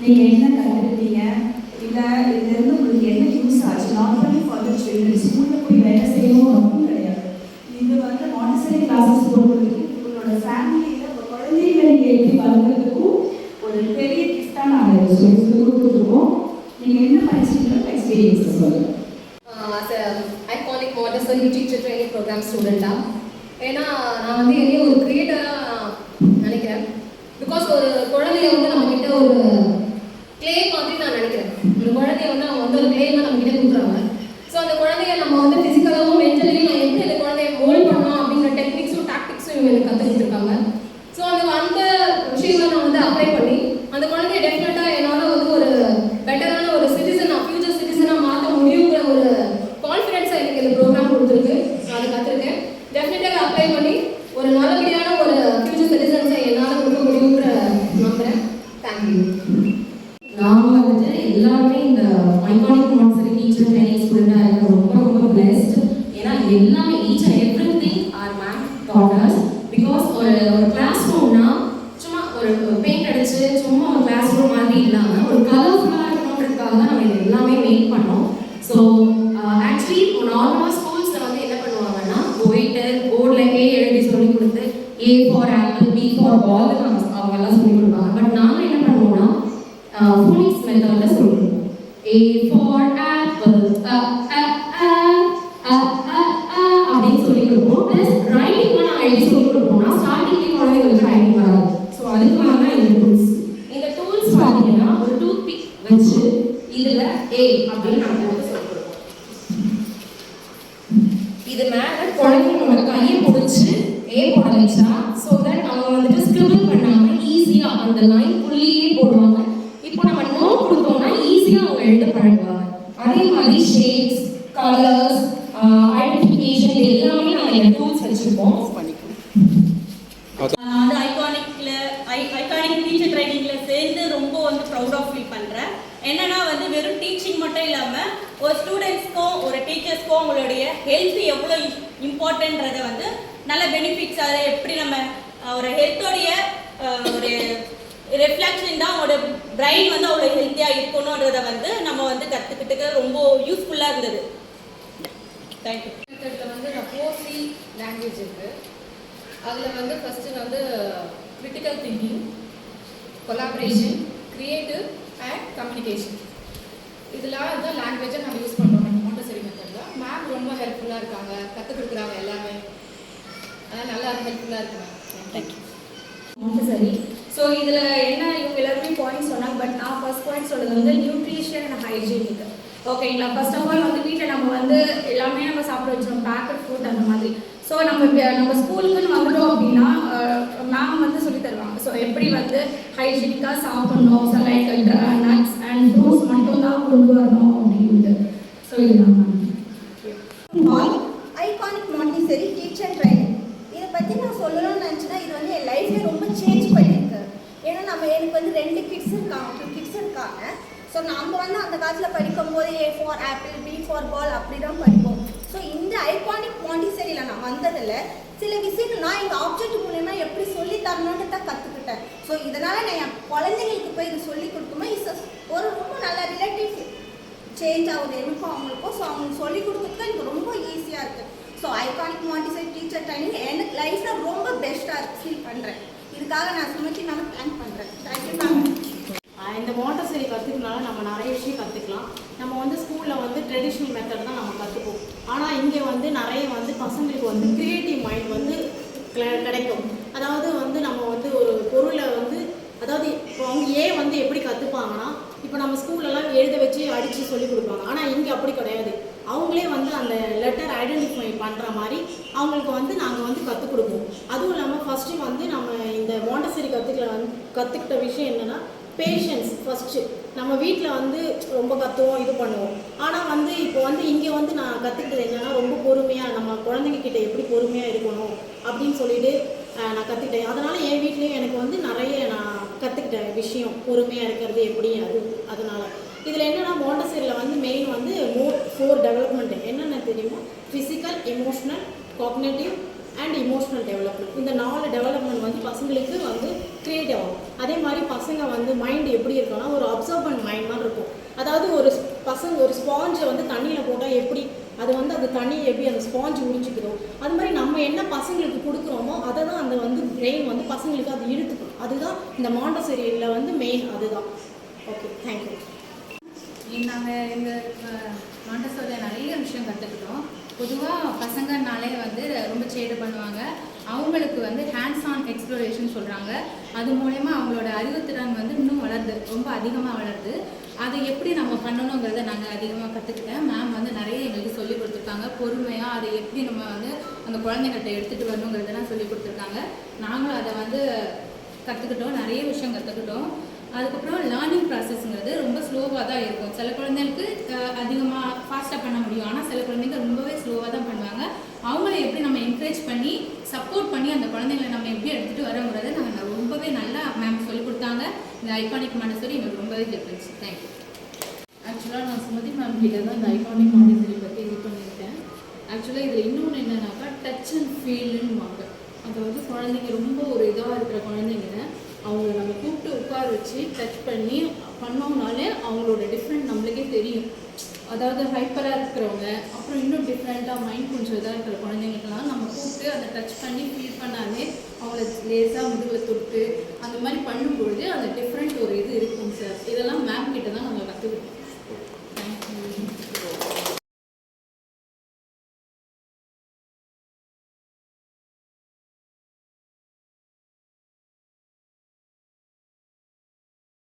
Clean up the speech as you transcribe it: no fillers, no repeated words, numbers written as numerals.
நீங்கள் என்ன கற்றுக்கிட்டீங்க, இல்லை இதுலேருந்து உங்களுக்கு என்ன யூஸ் ஆச்சு? Not only for the children, ஸ்கூலில் போய் வேலை செய்யணும் அப்படின்னு கிடையாது. இது வந்து மாண்டிசரி கிளாஸஸ் போடுறதுக்கு உங்களோட ஃபேமிலியில் உங்கள் குழந்தைகளை நீங்கள் எப்படி வளர்க்குறதுக்கும் ஒரு பெரிய கிஃப்டாக நாங்கள் சொல்லி கொடுத்துருக்கோம். நீங்கள் என்ன படிச்சீங்களோ எக்ஸ்பீரியன்ஸை சொல்லுங்கள். Iconic Montessori teacher training programme ஸ்டூடெண்ட்டாக, ஏன்னா நான் வந்து என்னையே ஒரு கிரியேட்டராக நினைக்கிறேன். பிகாஸ் ஒரு குழந்தைய வந்து நம்மக்கிட்ட ஒரு கிளே மாதிரி நான் நினைக்கிறேன். அந்த குழந்தைய வந்து அவங்க வந்து ஒரு கிளே தான் நம்மக்கிட்ட கொடுக்குறாங்க. ஸோ அந்த குழந்தைய நம்ம வந்து ஃபிசிக்கலாகவும் மென்டலியும் நான் எப்படி அந்த குழந்தைய மோல்ட் பண்ணலாம் அப்படிங்கிற டெக்னிக்ஸும் டாக்டிக்ஸும் இவங்க எனக்கு கற்றுக் கொடுத்துருக்காங்க. ஸோ அந்த விஷயங்களை நான் வந்து அப்ளை பண்ணி அந்த குழந்தைய டெஃபினட்டாக என்னால் வந்து ஒரு பெட்டரான ஒரு சிட்டிசனாக, ஃபியூச்சர் சிட்டிசனாக மாற்ற முடியுங்கிற ஒரு கான்ஃபிடென்ஸாக எனக்கு இந்த ப்ரோக்ராம் கொடுத்துருக்கு. நான் அதை கற்றுருக்கேன். டெஃபினட்டாக அப்ளை பண்ணி ஒரு நல்லபடியான ஒரு ஃபியூச்சர் சிட்டிசன்ஸை என்னால் கொடுக்க முடியுங்கிற நம்புகிறேன். தேங்க்யூ. நாங்கள் வந்துட்டு எல்லாருமே இந்த ஐகானிக் மாண்டிசரி டீச்சர் ட்ரைனிங் ஸ்டூடெண்டாக இருக்க ரொம்ப ரொம்ப பிளெஸ்ட். ஏன்னா எல்லாமே each and everything our ma'am taught us. Because ஒரு கிளாஸ் ரூம்னா சும்மா ஒரு பெயிண்ட் அடிச்சு சும்மா ஒரு கிளாஸ் ரூம் மாதிரி இல்லாமல் ஒரு கலர்ஃபுல்லாக இருக்கணுன்றதுக்காக தான் நம்ம இது எல்லாமே மேக் பண்ணோம். ஸோ ஆக்சுவலி நார்மலாக ஸ்கூல்ஸில் வந்து என்ன பண்ணுவாங்கன்னா போயிட்டு போர்டில் ஏ எழுதி சொல்லி கொடுத்து A for apple, B for ball அவங்க எல்லாம் சொல்லி கொடுப்பாங்க. பட் நாங்கள் என்ன பண்ணுவோம்னா ஃபோனிக்ஸ் மெத்தட்ல சொல்லுவோம். A for apple, அப்படின்னு சொல்லி கொடுப்போம். ப்ளஸ் ரைட்டிங் நான் எழுதி சொல்லி கொடுப்போம்னா ஸ்டார்டிங்லேயே குழந்தைங்களுக்கு ரைட்டிங் வராது. ஸோ அதுக்காக தான் இந்த டூல்ஸ். இந்த டூல்ஸ் பார்த்தீங்கன்னா ஒரு டூத் பிக் வச்சு இதில் ஏ அப்படின்னு நாங்கள் வந்து சொல்லி கொடுப்போம். இது மேலே குழந்தைங்களோட கையை பிடிச்சி ஏ போட வச்சா ஸோ தட் அவங்க வந்துட்டு ஸ்கிரிபிள் பண்ணாமல் ஈஸியாக அந்த லைன் புள்ளியே போடுவாங்க. இப்போ நம்ம நோட் கொடுத்தோம்னா ஈஸியாக அவங்க எழுத பழகுவாங்க. அதே மாதிரி ஷேப்ஸ், கலர்ஸ், ஐடென்டிஃபிகேஷன் எல்லாமே நம்ம இந்த டூல்ஸ் வச்சுருக்கோம். நான் வந்து ஐகானிக் டீச்சர் ட்ரைனிங்கில் சேர்ந்து ரொம்ப வந்து ப்ரௌடாக ஃபீல் பண்ணுறேன். என்னன்னா வந்து வெறும் டீச்சிங் மட்டும் இல்லாமல் ஒரு ஸ்டூடெண்ட்ஸ்க்கும் ஒரு டீச்சர்ஸ்க்கும் அவங்களுடைய ஹெல்த் எவ்வளோ இம்பார்ட்டன்றதை வந்து நல்ல பெனிஃபிட்ஸ், அதை எப்படி நம்ம ஒரு ஹெல்த்தோடைய ஒரு ரிஃப்ளெக்ஷன் தான் அவங்களோட பிரெயின் வந்து அவ்வளோ ஹெல்த்தியாக இருக்கணுன்றதை வந்து நம்ம வந்து கற்றுக்கிட்டு ரொம்ப யூஸ்ஃபுல்லாக இருந்தது. தேங்க்யூ. மெத்தடில் வந்து நான் 4C லாங்குவேஜ் இருக்குது. அதில் வந்து ஃபஸ்ட்டு வந்து critical thinking, collaboration, creative and communication. இதெல்லாம் தான் லாங்குவேஜை நம்ம யூஸ் பண்ணுறோம் நம்ம மாண்டிசரி மெத்தடில். மேம் ரொம்ப ஹெல்ப்ஃபுல்லாக இருக்காங்க, கற்றுக் கொடுக்குறாங்க எல்லாமே. அதனால் நல்லா ஹெல்ப்ஃபுல்லாக இருக்காங்க. தேங்க்யூ. மாண்டிசரி. ஸோ இதில் என்ன இவங்க எல்லாருமே பாயிண்ட்ஸ் சொன்னாங்க. பட் நான் ஃபர்ஸ்ட் பாயிண்ட் சொல்கிறது வந்து நியூட்ரிஷன் அண்ட் ஹைஜீனிக். ஓகேங்களா? ஃபர்ஸ்ட் ஆஃப் ஆல் வந்து வீட்டில் நம்ம வந்து எல்லாமே நம்ம சாப்பிட வச்சிடும், பேக்கட் ஃபுட் அந்த மாதிரி. ஸோ நம்ம ஸ்கூலுக்குன்னு வந்துட்டோம் அப்படின்னா மேம் வந்து சொல்லி தருவாங்க. ஸோ எப்படி வந்து ஹைஜீனிக்காக சாப்பிட்ணும், so like nuts and fruits மட்டும் தான் கொண்டு வரணும் அப்படின்ட்டு. ஸோ இதுதான் ma'am. Iconic Montessori teacher training இதை பற்றி நான் சொல்லணும்னு நினச்சினா இது வந்து என் லைஃபே ரொம்ப சேஞ்ச் பண்ணியிருக்கு. ஏன்னா எனக்கு வந்து 2 கிட்ஸ் இருக்காங்க. ஸோ நம்ம வந்து அந்த காலத்தில் படிக்கும்போது A for apple, B for ball அப்படி தான் படிப்போம். ஸோ இந்த ஐகானிக் மாண்டிசரியில் நான் வந்ததில் சில விஷயங்கள் நான் எங்கள் ஆப்ஜெக்ட் மூலயமா எப்படி சொல்லி தரணுன்னு தான் கற்றுக்கிட்டேன். ஸோ இதனால் நான் என் குழந்தைங்களுக்கு போய் இது சொல்லி கொடுக்கும்போது ஒரு ரொம்ப நல்ல ரிலேட்டிவ் சேஞ்ச் ஆகுது எனக்கும் அவங்களுக்கும். ஸோ அவங்களுக்கு சொல்லிக் கொடுக்குறதுக்கு எனக்கு ரொம்ப ஈஸியாக இருக்குது. So iconic Montessori teacher training எனக்கு லைஃப்பில் ரொம்ப பெஸ்ட்டாக ஃபீல் பண்ணுறேன். இதுக்காக நான் சுமத்தி நான் தேங்க் பண்ணுறேன். Thank you ma'am. இந்த மாண்டிசரி கற்றுக்கனால நம்ம நிறைய விஷயம் கற்றுக்கலாம். நம்ம வந்து ஸ்கூலில் வந்து ட்ரெடிஷ்னல் மெத்தட் தான் நம்ம கற்றுப்போம். ஆனால் இங்கே வந்து நிறைய வந்து பசங்களுக்கு வந்து க்ரியேட்டிவ் மைண்ட் வந்து கிடைக்கும். அதாவது வந்து நம்ம வந்து ஒரு பொருளை வந்து அதாவது இப்போ அவங்க வந்து எப்படி கற்றுப்பாங்கன்னா, இப்போ நம்ம ஸ்கூல்லலாம் எழுத வச்சு அடித்து சொல்லி கொடுப்பாங்க. ஆனால் இங்கே அப்படி கிடையாது. அவங்களே வந்து அந்த லெட்டர் ஐடென்டிஃபை பண்ணுற மாதிரி அவங்களுக்கு வந்து நாங்கள் வந்து கற்றுக் கொடுப்போம். அதுவும் இல்லாமல் ஃபஸ்ட்டு வந்து நம்ம இந்த மாண்டிசரி கற்றுக்கிட்ட விஷயம் என்னென்னா பேஷன்ஸ். ஃபஸ்ட்டு நம்ம வீட்டில் வந்து ரொம்ப கற்றுவோம், இது பண்ணுவோம். ஆனால் வந்து இப்போ வந்து இங்கே வந்து நான் கற்றுக்கிட்டது என்னென்னா ரொம்ப பொறுமையாக நம்ம குழந்தைங்கக்கிட்ட எப்படி பொறுமையாக இருக்கணும் அப்படின்னு சொல்லிட்டு நான் கற்றுக்கிட்டேன். அதனால் என் வீட்லேயும் எனக்கு வந்து நிறைய நான் கற்றுக்கிட்டேன் விஷயம், பொறுமையாக இருக்கிறது எப்படி அதனால். இதில் என்னென்னா மாண்டிசரியில் வந்து மெயின் வந்து 4 டெவலப்மெண்ட் என்னென்ன தெரியுமா? Physical, emotional, cognitive, and emotional development. இந்த 4 டெவலப்மெண்ட் வந்து பசங்களுக்கு வந்து கிரியேட் ஆகும். அதே மாதிரி பசங்க வந்து மைண்ட் எப்படி இருக்குன்னா ஒரு அப்சர்வன்ட் மைண்ட் மாதிரி இருக்கும். அதாவது ஒரு ஸ்பாஞ்சை வந்து தண்ணியில் போட்டால் எப்படி அது வந்து அந்த தண்ணியை எப்படி அந்த ஸ்பாஞ்ச் உறிஞ்சிக்கிறோம், அது மாதிரி நம்ம என்ன பசங்களுக்கு கொடுக்குறோமோ அதை தான் அந்த வந்து பிரெயின் வந்து பசங்களுக்கு அது இழுத்துக்கணும். அதுதான் இந்த மாண்டசரியில் வந்து மெயின் அதுதான். Okay, thank you. நாங்கள் எங்கள் மாண்டசரியில் நிறைய விஷயம் கற்றுக்கிட்டோம். பொதுவாக பசங்கனாலே வந்து ரொம்ப சேடு பண்ணுவாங்க. அவங்களுக்கு வந்து ஹேண்ட்ஸ் ஆன் எக்ஸ்ப்ளோரேஷன் சொல்கிறாங்க. அது மூலயமா அவங்களோட அறிவுத்திறன் வந்து இன்னும் வளருது, ரொம்ப அதிகமாக வளருது. அதை எப்படி நம்ம பண்ணணுங்கிறத நாங்கள் அதிகமாக கற்றுக்கிட்டேன். மேம் வந்து நிறைய எங்களுக்கு சொல்லிக் கொடுத்துருக்காங்க. பொறுமையாக அதை எப்படி நம்ம வந்து அந்த குழந்தைங்கள்ட்ட எடுத்துகிட்டு வரணுங்கிறதெல்லாம் சொல்லிக் கொடுத்துருக்காங்க. நாங்களும் அதை வந்து கற்றுக்கிட்டோம், நிறைய விஷயம் கற்றுக்கிட்டோம். அதுக்கப்புறம் லேர்னிங் ப்ராசஸ்ங்கிறது ரொம்ப ஸ்லோவாக தான் இருக்கும். சில குழந்தைங்களுக்கு அதிகமாக ஃபாஸ்ட்டாக பண்ண முடியும், ஆனால் சில குழந்தைங்க ரொம்பவே ஸ்லோவாக தான் பண்ணுவாங்க. அவங்கள எப்படி நம்ம என்கரேஜ் பண்ணி சப்போர்ட் பண்ணி அந்த குழந்தைங்களை நம்ம எப்படி எடுத்துகிட்டு வரங்கிறத நாங்கள் ரொம்பவே நல்லா மேம் சொல்லிக் கொடுத்தாங்க. இந்த ஐகானிக் மாண்டசரி எங்களுக்கு ரொம்பவே ஹெல்ப் பண்ணுச்சு. தேங்க்யூ. ஆக்சுவலாக நான் சுமதி மேம் கிட்ட தான் இந்த ஐகானிக் மாண்டசரி பற்றி இது பண்ணியிருக்கேன். ஆக்சுவலாக இதில் இன்னொன்று என்னன்னாக்கா டச் அண்ட் ஃபீல்னு வாங்க. அதாவது குழந்தைங்க ரொம்ப ஒரு இதாக இருக்கிற குழந்தைங்க அவங்கள நம்ம கூப்பிட்டு உட்கார வச்சு டச் பண்ணி பண்ணோம்னாலே அவங்களோட டிஃப்ரெண்ட் நம்மளுக்கே தெரியும். அதாவது ஹைப்பராக இருக்கிறவங்க, அப்புறம் இன்னும் டிஃப்ரெண்ட்டாக மைண்ட் கொஞ்சம் இதாக இருக்கிற குழந்தைங்களுக்கெல்லாம் நம்ம கூப்பிட்டு அதை டச் பண்ணி ஃபீல் பண்ணாலே அவங்கள லேசாக முதுகில் தொட்டு அந்த மாதிரி பண்ணும்பொழுது அந்த டிஃப்ரெண்ட் ஒரு இது இருக்கும் சார். இதெல்லாம் மேம் கிட்ட தான் நாங்கள் கற்றுக்கிட்டோம்.